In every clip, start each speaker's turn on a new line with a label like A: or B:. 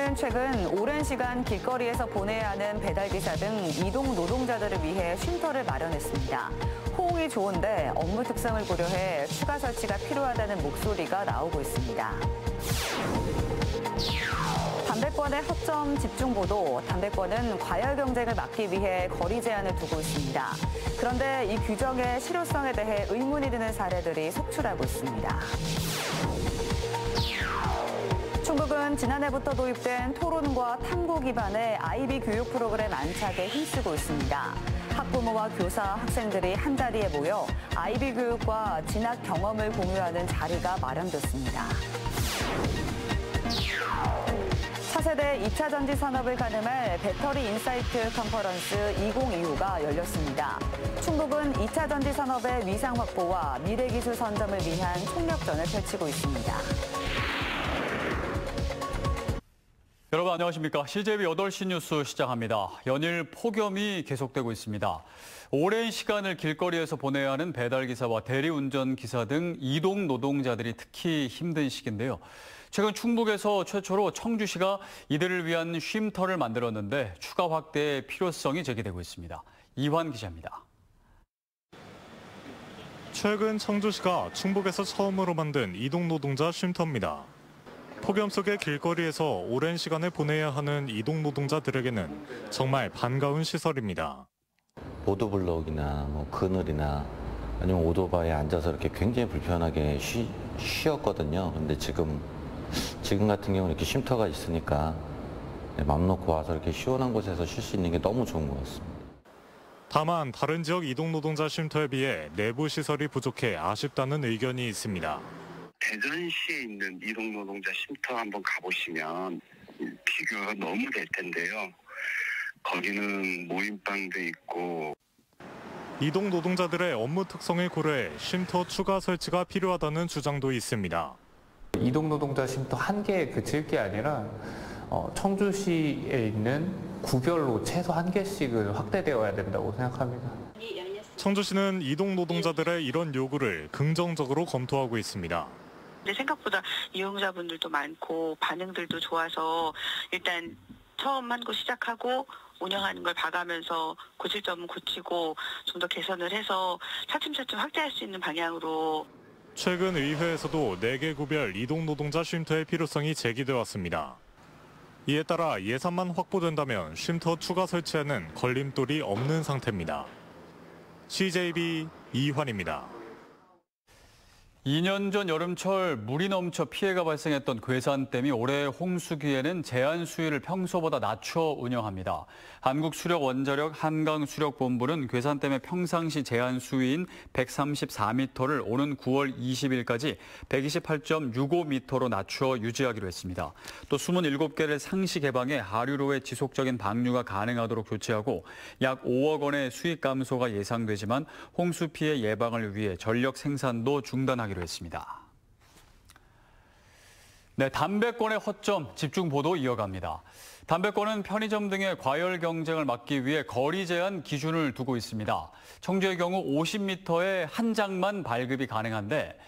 A: 정부는 최근 오랜 시간 길거리에서 보내야 하는 배달기사 등 이동 노동자들을 위해 쉼터를 마련했습니다. 호응이 좋은데 업무 특성을 고려해 추가 설치가 필요하다는 목소리가 나오고 있습니다. 담배권의 허점 집중 보도, 담배권은 과열 경쟁을 막기 위해 거리 제한을 두고 있습니다. 그런데 이 규정의 실효성에 대해 의문이 드는 사례들이 속출하고 있습니다. 충북은 지난해부터 도입된 토론과 탐구 기반의 IB 교육 프로그램 안착에 힘쓰고 있습니다. 학부모와 교사, 학생들이 한자리에 모여 IB 교육과 진학 경험을 공유하는 자리가 마련됐습니다. 차세대 2차 전지 산업을 가늠할 배터리 인사이트 컨퍼런스 2025가 열렸습니다. 충북은 2차 전지 산업의 위상 확보와 미래 기술 선점을 위한 총력전을 펼치고 있습니다.
B: 여러분 안녕하십니까. CJB 8시 뉴스 시작합니다. 연일 폭염이 계속되고 있습니다. 오랜 시간을 길거리에서 보내야 하는 배달기사와 대리운전기사 등 이동 노동자들이 특히 힘든 시기인데요. 최근 충북에서 최초로 청주시가 이들을 위한 쉼터를 만들었는데 추가 확대의 필요성이 제기되고 있습니다. 이환 기자입니다.
C: 최근 청주시가 충북에서 처음으로 만든 이동 노동자 쉼터입니다. 폭염 속의 길거리에서 오랜 시간을 보내야 하는 이동 노동자들에게는 정말 반가운 시설입니다.
D: 보도블록이나 그늘이나 아니면 오토바이에 앉아서 이렇게 굉장히 불편하게 쉬었거든요. 근데 지금 같은 경우는 이렇게 쉼터가 있으니까 맘 놓고 와서 이렇게 시원한 곳에서 쉴 수 있는 게 너무 좋은 것 같습니다.
C: 다만 다른 지역 이동 노동자 쉼터에 비해 내부 시설이 부족해 아쉽다는 의견이 있습니다.
E: 대전시에 있는 이동 노동자 쉼터 한번 가보시면 비교가 너무 될 텐데요. 거기는 모임방도 있고.
C: 이동 노동자들의 업무 특성을 고려해 쉼터 추가 설치가 필요하다는 주장도 있습니다.
F: 이동 노동자 쉼터 한 개에 그칠 게 아니라 청주시에 있는 구별로 최소 한 개씩은 확대되어야 된다고 생각합니다.
C: 청주시는 이동 노동자들의 이런 요구를 긍정적으로 검토하고 있습니다.
G: 근데 생각보다 이용자분들도 많고 반응들도 좋아서 일단 처음 한 거 시작하고 운영하는 걸 봐가면서 고칠 점은 고치고 좀 더 개선을 해서 차츰차츰 확대할 수 있는 방향으로.
C: 최근 의회에서도 4개 구별 이동 노동자 쉼터의 필요성이 제기돼 왔습니다. 이에 따라 예산만 확보된다면 쉼터 추가 설치에는 걸림돌이 없는 상태입니다. CJB 이환입니다.
B: 2년 전 여름철 물이 넘쳐 피해가 발생했던 괴산댐이 올해 홍수기에는 제한 수위를 평소보다 낮춰 운영합니다. 한국수력원자력 한강수력본부는 괴산댐의 평상시 제한 수위인 134m를 오는 9월 20일까지 128.65m로 낮춰 유지하기로 했습니다. 또 27개를 상시 개방해 하류로의 지속적인 방류가 가능하도록 조치하고 약 5억 원의 수익 감소가 예상되지만 홍수 피해 예방을 위해 전력 생산도 중단하기로 했습니다. 네, 담배권의 허점 집중 보도 이어갑니다. 담배권은 편의점 등의 과열 경쟁을 막기 위해 거리 제한 기준을 두고 있습니다. 청주의 경우 50m에 한 장만 발급이 가능한데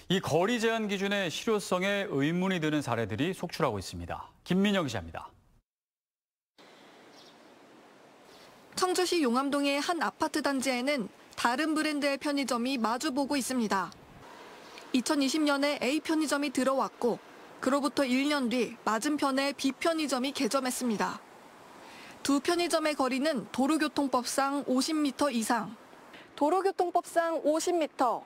B: 이 거리 제한 기준의 실효성에 의문이 드는 사례들이 속출하고 있습니다. 김민영 기자입니다.
H: 청주시 용암동의 한 아파트 단지에는 다른 브랜드의 편의점이 마주보고 있습니다. 2020년에 A 편의점이 들어왔고 그로부터 1년 뒤 맞은편에 B 편의점이 개점했습니다. 두 편의점의 거리는 도로교통법상 50m 이상. 도로교통법상 50m,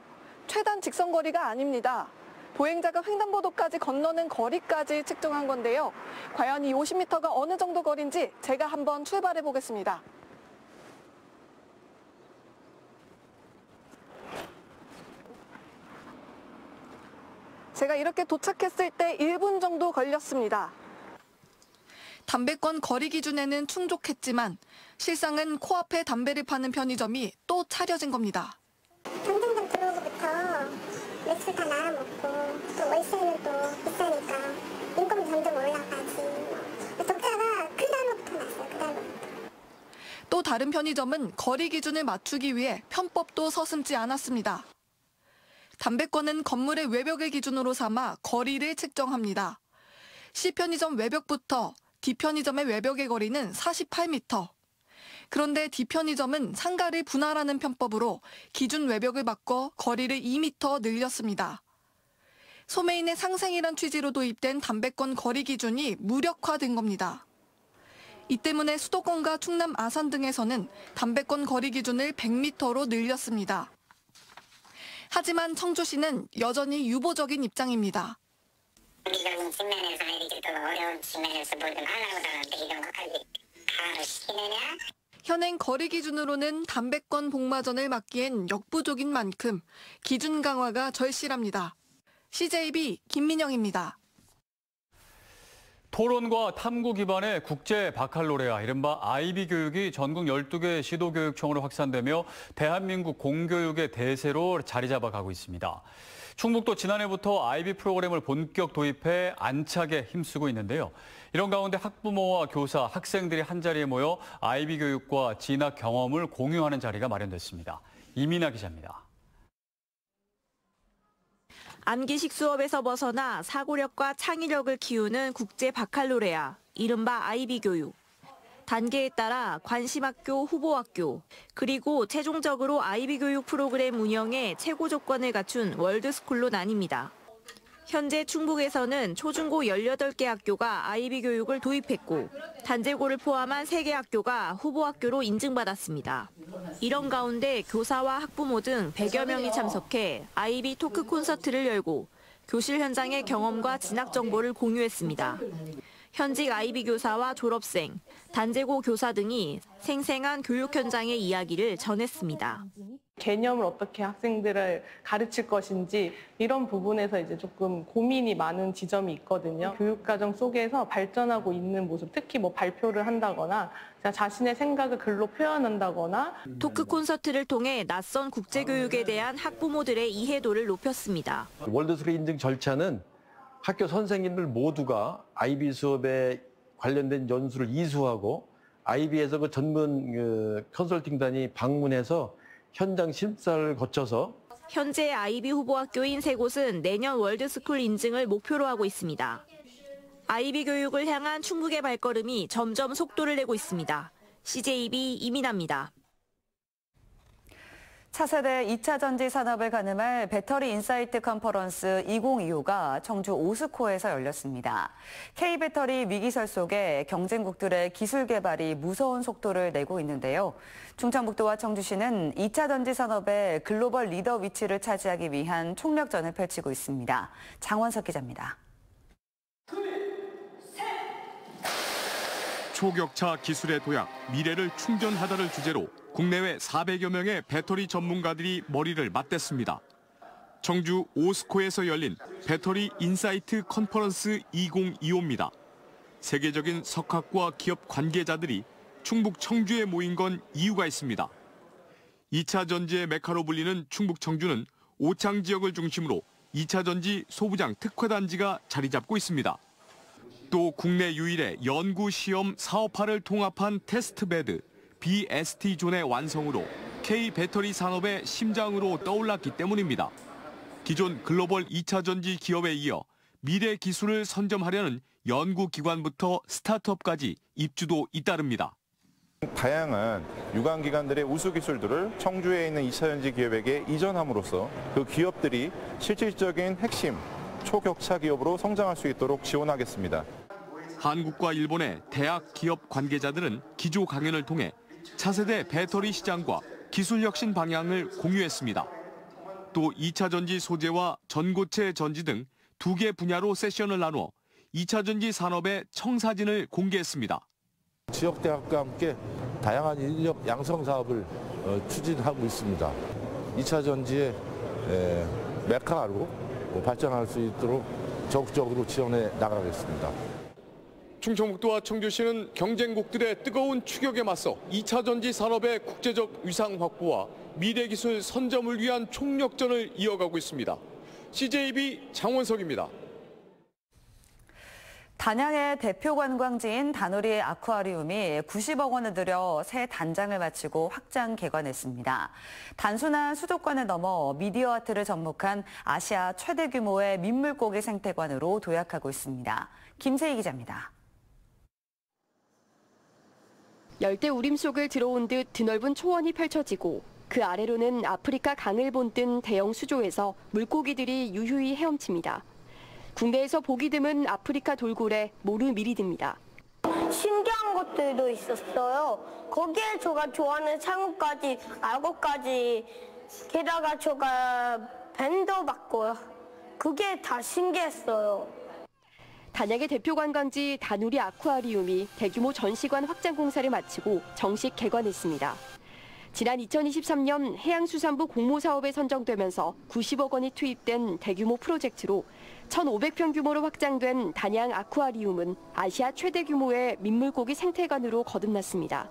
H: 최단 직선거리가 아닙니다. 보행자가 횡단보도까지 건너는 거리까지 측정한 건데요. 과연 이 50m가 어느 정도 거리인지 제가 한번 출발해 보겠습니다. 제가 이렇게 도착했을 때 1분 정도 걸렸습니다. 담배권 거리 기준에는 충족했지만 실상은 코앞에 담배를 파는 편의점이 또 차려진 겁니다.
I: 당장당 들어오고부터 매출 다 날아먹고 또 월세는 또 비싸니까 인건비 점점 올라가지. 적자가 그 달부터 났어요. 그 달부터.
H: 또 다른 편의점은 거리 기준을 맞추기 위해 편법도 서슴지 않았습니다. 담배권은 건물의 외벽을 기준으로 삼아 거리를 측정합니다. C편의점 외벽부터 D편의점의 외벽의 거리는 48m. 그런데 D편의점은 상가를 분할하는 편법으로 기준 외벽을 바꿔 거리를 2m 늘렸습니다. 소매인의 상생이란 취지로 도입된 담배권 거리 기준이 무력화된 겁니다. 이 때문에 수도권과 충남 아산 등에서는 담배권 거리 기준을 100m로 늘렸습니다. 하지만 청주시는 여전히 유보적인 입장입니다.
I: 경기적인 측면에서 이렇게 또 어려운 측면에서 뭘 좀 하려고 하는데 이런 것까지 강화를 시키느냐?
H: 현행 거리 기준으로는 담배권 복마전을 막기엔 역부족인 만큼 기준 강화가 절실합니다. CJB 김민영입니다.
B: 토론과 탐구 기반의 국제 바칼로레아, 이른바 IB 교육이 전국 12개 시도교육청으로 확산되며 대한민국 공교육의 대세로 자리 잡아가고 있습니다. 충북도 지난해부터 IB 프로그램을 본격 도입해 안착에 힘쓰고 있는데요. 이런 가운데 학부모와 교사, 학생들이 한자리에 모여 IB 교육과 진학 경험을 공유하는 자리가 마련됐습니다. 이민아 기자입니다.
J: 암기식 수업에서 벗어나 사고력과 창의력을 키우는 국제 바칼로레아, 이른바 IB 교육. 단계에 따라 관심학교, 후보학교, 그리고 최종적으로 IB 교육 프로그램 운영에 최고 조건을 갖춘 월드스쿨로 나뉩니다. 현재 충북에서는 초중고 18개 학교가 IB 교육을 도입했고 단제고를 포함한 3개 학교가 후보학교로 인증받았습니다. 이런 가운데 교사와 학부모 등 100여 명이 참석해 IB 토크 콘서트를 열고 교실 현장의 경험과 진학 정보를 공유했습니다. 현직 IB 교사와 졸업생, 단제고 교사 등이 생생한 교육 현장의 이야기를 전했습니다.
K: 개념을 어떻게 학생들을 가르칠 것인지 이런 부분에서 이제 조금 고민이 많은 지점이 있거든요. 교육과정 속에서 발전하고 있는 모습, 특히 뭐 발표를 한다거나 자신의 생각을 글로 표현한다거나.
J: 토크 콘서트를 통해 낯선 국제교육에 대한 학부모들의 이해도를 높였습니다.
L: 월드스쿨 인증 절차는 학교 선생님들 모두가 IB 수업에 관련된 연수를 이수하고 IB에서 그 전문 컨설팅단이 방문해서 현장 심사를 거쳐서
J: 현재 IB 후보학교인 3곳은 내년 월드스쿨 인증을 목표로 하고 있습니다. IB 교육을 향한 충북의 발걸음이 점점 속도를 내고 있습니다. CJB 이민아입니다.
A: 차세대 2차 전지 산업을 가늠할 배터리 인사이트 컨퍼런스 2025가 청주 오스코에서 열렸습니다. K배터리 위기설 속에 경쟁국들의 기술 개발이 무서운 속도를 내고 있는데요. 충청북도와 청주시는 2차 전지 산업의 글로벌 리더 위치를 차지하기 위한 총력전을 펼치고 있습니다. 장원석 기자입니다.
M: 초격차 기술의 도약, 미래를 충전하다를 주제로 국내외 400여 명의 배터리 전문가들이 머리를 맞댔습니다. 청주 오스코에서 열린 배터리 인사이트 컨퍼런스 2025입니다. 세계적인 석학과 기업 관계자들이 충북 청주에 모인 건 이유가 있습니다. 2차 전지의 메카로 불리는 충북 청주는 오창 지역을 중심으로 2차 전지 소부장 특화단지가 자리 잡고 있습니다. 또 국내 유일의 연구 시험 사업화를 통합한 테스트베드 BST존의 완성으로 K배터리 산업의 심장으로 떠올랐기 때문입니다. 기존 글로벌 2차 전지 기업에 이어 미래 기술을 선점하려는 연구기관부터 스타트업까지 입주도 잇따릅니다.
N: 다양한 유관기관들의 우수 기술들을 청주에 있는 2차 전지 기업에게 이전함으로써 그 기업들이 실질적인 핵심 초격차 기업으로 성장할 수 있도록 지원하겠습니다.
M: 한국과 일본의 대학 기업 관계자들은 기조 강연을 통해 차세대 배터리 시장과 기술 혁신 방향을 공유했습니다. 또 2차 전지 소재와 전고체 전지 등 2개 분야로 세션을 나누어 2차 전지 산업의 청사진을 공개했습니다.
O: 지역대학과 함께 다양한 인력 양성 사업을 추진하고 있습니다. 2차 전지의 메카로 발전할 수 있도록 적극적으로 지원해 나가겠습니다.
M: 충청북도와 청주시는 경쟁국들의 뜨거운 추격에 맞서 2차 전지 산업의 국제적 위상 확보와 미래 기술 선점을 위한 총력전을 이어가고 있습니다. CJB 장원석입니다.
A: 단양의 대표 관광지인 다누리 아쿠아리움이 90억 원을 들여 새 단장을 마치고 확장 개관했습니다. 단순한 수족관을 넘어 미디어 아트를 접목한 아시아 최대 규모의 민물고기 생태관으로 도약하고 있습니다. 김세희 기자입니다.
P: 열대 우림 속을 들어온 듯 드넓은 초원이 펼쳐지고 그 아래로는 아프리카 강을 본뜬 대형 수조에서 물고기들이 유유히 헤엄칩니다. 국내에서 보기 드문 아프리카 돌고래 모르미리드입니다.
I: 신기한 것들도 있었어요. 거기에 제가 좋아하는 상어까지, 악어까지, 게다가 제가 밴도 봤고요. 그게 다 신기했어요.
P: 단양의 대표 관광지 다누리 아쿠아리움이 대규모 전시관 확장 공사를 마치고 정식 개관했습니다. 지난 2023년 해양수산부 공모사업에 선정되면서 90억 원이 투입된 대규모 프로젝트로 1,500평 규모로 확장된 단양 아쿠아리움은 아시아 최대 규모의 민물고기 생태관으로 거듭났습니다.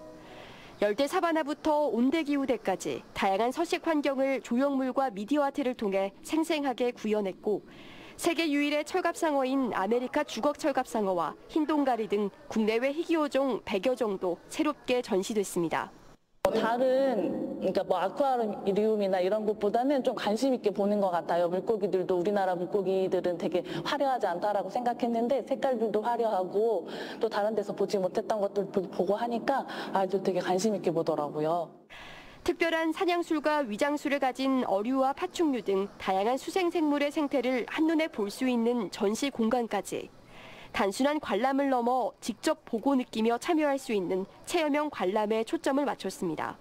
P: 열대 사바나부터 온대기후대까지 다양한 서식 환경을 조형물과 미디어 아트를 통해 생생하게 구현했고 세계 유일의 철갑상어인 아메리카 주걱 철갑상어와 흰동가리 등 국내외 희귀어종 100여 정도 새롭게 전시됐습니다.
Q: 다른 그러니까 아쿠아리움이나 이런 곳보다는 좀 관심 있게 보는 것 같아요. 물고기들도 우리나라 물고기들은 되게 화려하지 않다라고 생각했는데 색깔들도 화려하고 또 다른 데서 보지 못했던 것들 보고 하니까 아주 되게 관심 있게 보더라고요.
P: 특별한 사냥술과 위장술을 가진 어류와 파충류 등 다양한 수생생물의 생태를 한눈에 볼 수 있는 전시 공간까지 단순한 관람을 넘어 직접 보고 느끼며 참여할 수 있는 체험형 관람에 초점을 맞췄습니다.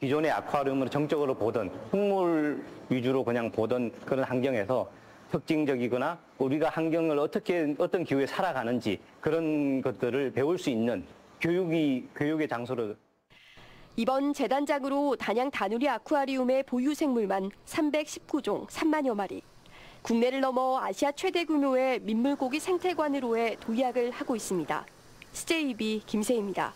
R: 기존의 아쿠아리움을 정적으로 보던 흙물 위주로 그냥 보던 그런 환경에서 특징적이거나 우리가 환경을 어떤 기후에 살아가는지 그런 것들을 배울 수 있는 교육의 장소로.
P: 이번 재단장으로 단양 다누리 아쿠아리움의 보유 생물만 319종 3만여 마리. 국내를 넘어 아시아 최대 규모의 민물고기 생태관으로의 도약을 하고 있습니다. CJB 김세희입니다.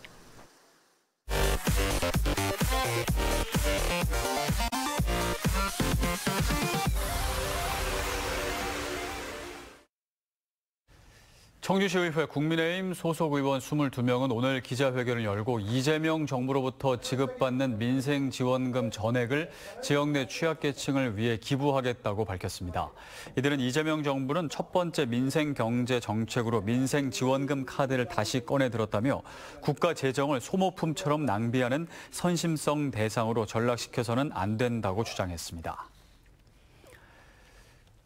B: 청주시의회 국민의힘 소속 의원 22명은 오늘 기자회견을 열고 이재명 정부로부터 지급받는 민생지원금 전액을 지역 내 취약계층을 위해 기부하겠다고 밝혔습니다. 이들은 이재명 정부는 첫 번째 민생경제정책으로 민생지원금 카드를 다시 꺼내 들었다며 국가 재정을 소모품처럼 낭비하는 선심성 대상으로 전락시켜서는 안 된다고 주장했습니다.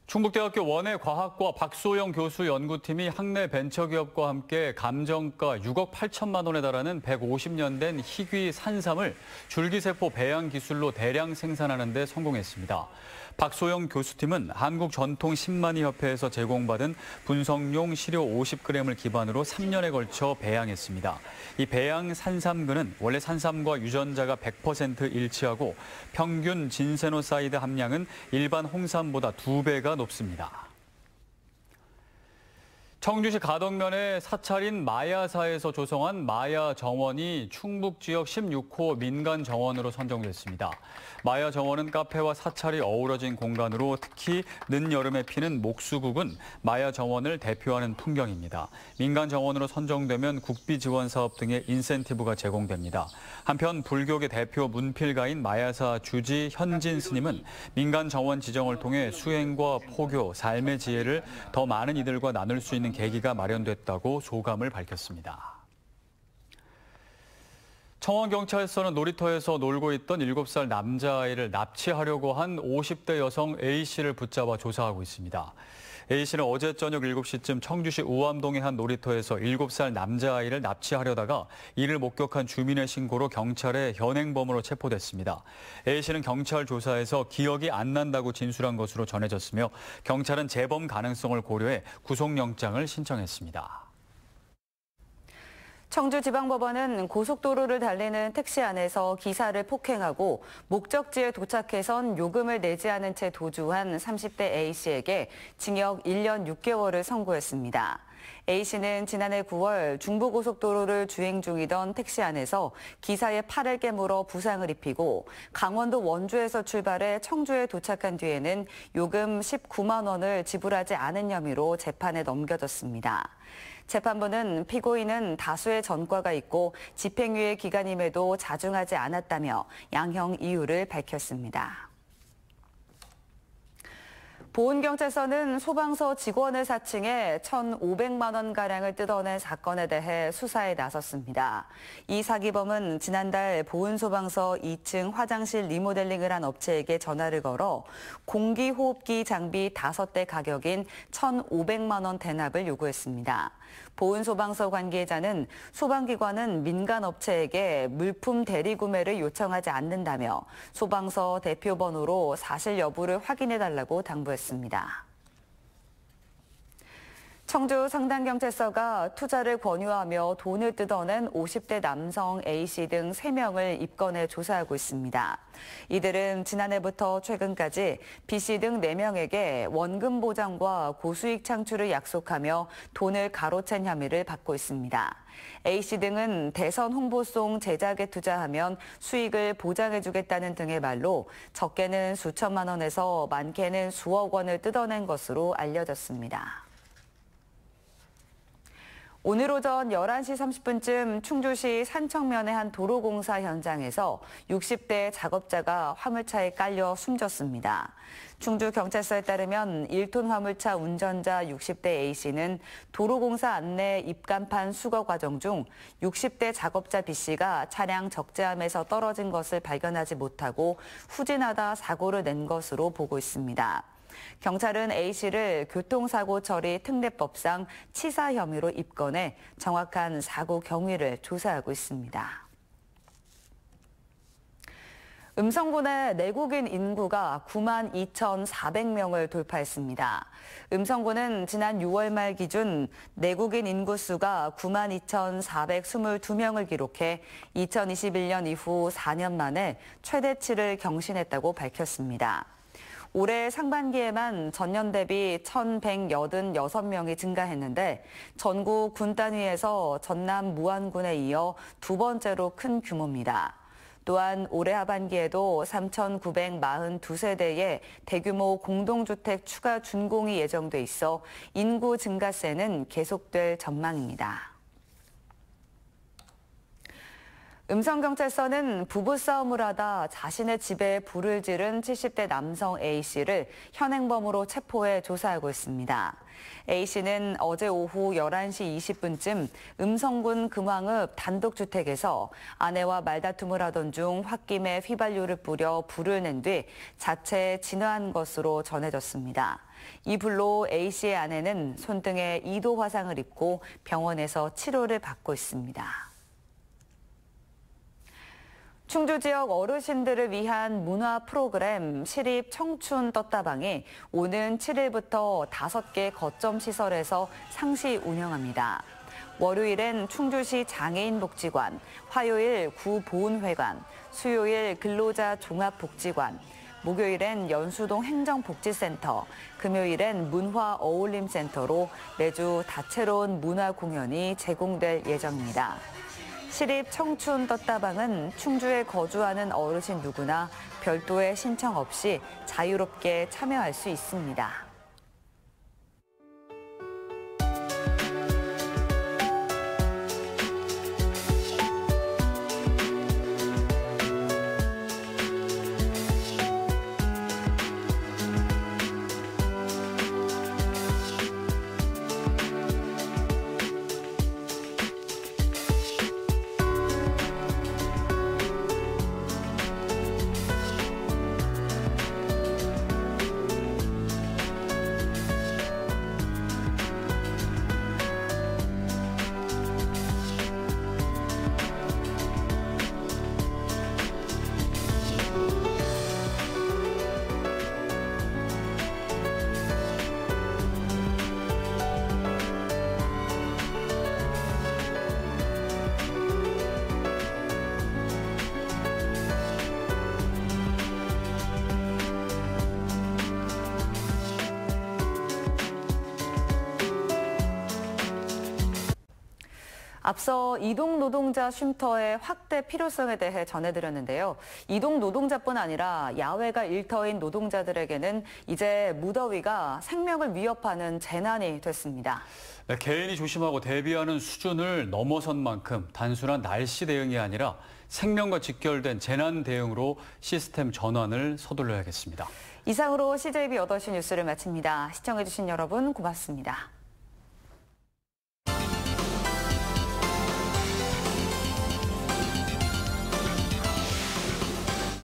B: 충북대학교 원예과학과 박소영 교수 연구팀이 학내 벤처기업과 함께 감정가 6억 8천만 원에 달하는 150년 된 희귀 산삼을 줄기세포 배양 기술로 대량 생산하는 데 성공했습니다. 박소영 교수팀은 한국전통신만이협회에서 제공받은 분석용 시료 50g을 기반으로 3년에 걸쳐 배양했습니다. 이 배양 산삼근은 원래 산삼과 유전자가 100% 일치하고 평균 진세노사이드 함량은 일반 홍삼보다 2배가 높습니다. 청주시 가덕면의 사찰인 마야사에서 조성한 마야 정원이 충북 지역 16호 민간 정원으로 선정됐습니다. 마야 정원은 카페와 사찰이 어우러진 공간으로 특히 늦여름에 피는 목수국은 마야 정원을 대표하는 풍경입니다. 민간 정원으로 선정되면 국비 지원 사업 등의 인센티브가 제공됩니다. 한편 불교계 대표 문필가인 마야사 주지 현진 스님은 민간 정원 지정을 통해 수행과 포교, 삶의 지혜를 더 많은 이들과 나눌 수 있는 계기가 마련됐다고 소감을 밝혔습니다. 청원경찰서는 놀이터에서 놀고 있던 7살 남자아이를 납치하려고 한 50대 여성 A씨를 붙잡아 조사하고 있습니다. A씨는 어제 저녁 7시쯤 청주시 우암동의 한 놀이터에서 7살 남자아이를 납치하려다가 이를 목격한 주민의 신고로 경찰에 현행범으로 체포됐습니다. A씨는 경찰 조사에서 기억이 안 난다고 진술한 것으로 전해졌으며 경찰은 재범 가능성을 고려해 구속영장을 신청했습니다.
A: 청주지방법원은 고속도로를 달리는 택시 안에서 기사를 폭행하고 목적지에 도착해선 요금을 내지 않은 채 도주한 30대 A씨에게 징역 1년 6개월을 선고했습니다. A씨는 지난해 9월 중부고속도로를 주행 중이던 택시 안에서 기사의 팔을 깨물어 부상을 입히고 강원도 원주에서 출발해 청주에 도착한 뒤에는 요금 19만 원을 지불하지 않은 혐의로 재판에 넘겨졌습니다. 재판부는 피고인은 다수의 전과가 있고 집행유예 기간임에도 자중하지 않았다며 양형 이유를 밝혔습니다. 보은경찰서는 소방서 직원을 사칭해 1,500만 원가량을 뜯어낸 사건에 대해 수사에 나섰습니다. 이 사기범은 지난달 보은소방서 2층 화장실 리모델링을 한 업체에게 전화를 걸어 공기호흡기 장비 5대 가격인 1,500만 원 대납을 요구했습니다. 보은소방서 관계자는 소방기관은 민간업체에게 물품 대리구매를 요청하지 않는다며 소방서 대표번호로 사실 여부를 확인해달라고 당부했습니다. 청주 성당경찰서가 투자를 권유하며 돈을 뜯어낸 50대 남성 A씨 등 3명을 입건해 조사하고 있습니다. 이들은 지난해부터 최근까지 B씨 등 4명에게 원금 보장과 고수익 창출을 약속하며 돈을 가로챈 혐의를 받고 있습니다. A씨 등은 대선 홍보송 제작에 투자하면 수익을 보장해주겠다는 등의 말로 적게는 수천만 원에서 많게는 수억 원을 뜯어낸 것으로 알려졌습니다. 오늘 오전 11시 30분쯤 충주시 산청면의 한 도로공사 현장에서 60대 작업자가 화물차에 깔려 숨졌습니다. 충주경찰서에 따르면 1톤 화물차 운전자 60대 A씨는 도로공사 안내 입간판 수거 과정 중 60대 작업자 B씨가 차량 적재함에서 떨어진 것을 발견하지 못하고 후진하다 사고를 낸 것으로 보고 있습니다. 경찰은 A씨를 교통사고 처리 특례법상 치사 혐의로 입건해 정확한 사고 경위를 조사하고 있습니다. 음성군의 내국인 인구가 92,400명을 돌파했습니다. 음성군은 지난 6월 말 기준 내국인 인구수가 92,422명을 기록해 2021년 이후 4년 만에 최대치를 경신했다고 밝혔습니다. 올해 상반기에만 전년 대비 1,186명이 증가했는데 전국 군 단위에서 전남 무안군에 이어 두 번째로 큰 규모입니다. 또한 올해 하반기에도 3,942세대의 대규모 공동주택 추가 준공이 예정돼 있어 인구 증가세는 계속될 전망입니다. 음성경찰서는 부부싸움을 하다 자신의 집에 불을 지른 70대 남성 A씨를 현행범으로 체포해 조사하고 있습니다. A씨는 어제 오후 11시 20분쯤 음성군 금왕읍 단독주택에서 아내와 말다툼을 하던 중 홧김에 휘발유를 뿌려 불을 낸 뒤 자체에 진화한 것으로 전해졌습니다. 이 불로 A씨의 아내는 손등에 2도 화상을 입고 병원에서 치료를 받고 있습니다. 충주 지역 어르신들을 위한 문화 프로그램 시립 청춘 떴다방이 오는 7일부터 5개 거점 시설에서 상시 운영합니다. 월요일엔 충주시 장애인복지관, 화요일 구보훈회관, 수요일 근로자 종합복지관, 목요일엔 연수동 행정복지센터, 금요일엔 문화어울림센터로 매주 다채로운 문화 공연이 제공될 예정입니다. 시립 청춘 떴다방은 충주에 거주하는 어르신 누구나 별도의 신청 없이 자유롭게 참여할 수 있습니다. 앞서 이동 노동자 쉼터의 확대 필요성에 대해 전해드렸는데요. 이동 노동자뿐 아니라 야외가 일터인 노동자들에게는 이제 무더위가 생명을 위협하는 재난이 됐습니다.
B: 네, 개인이 조심하고 대비하는 수준을 넘어선 만큼 단순한 날씨 대응이 아니라 생명과 직결된 재난 대응으로 시스템 전환을 서둘러야겠습니다.
A: 이상으로 CJB 8시 뉴스를 마칩니다. 시청해주신 여러분 고맙습니다.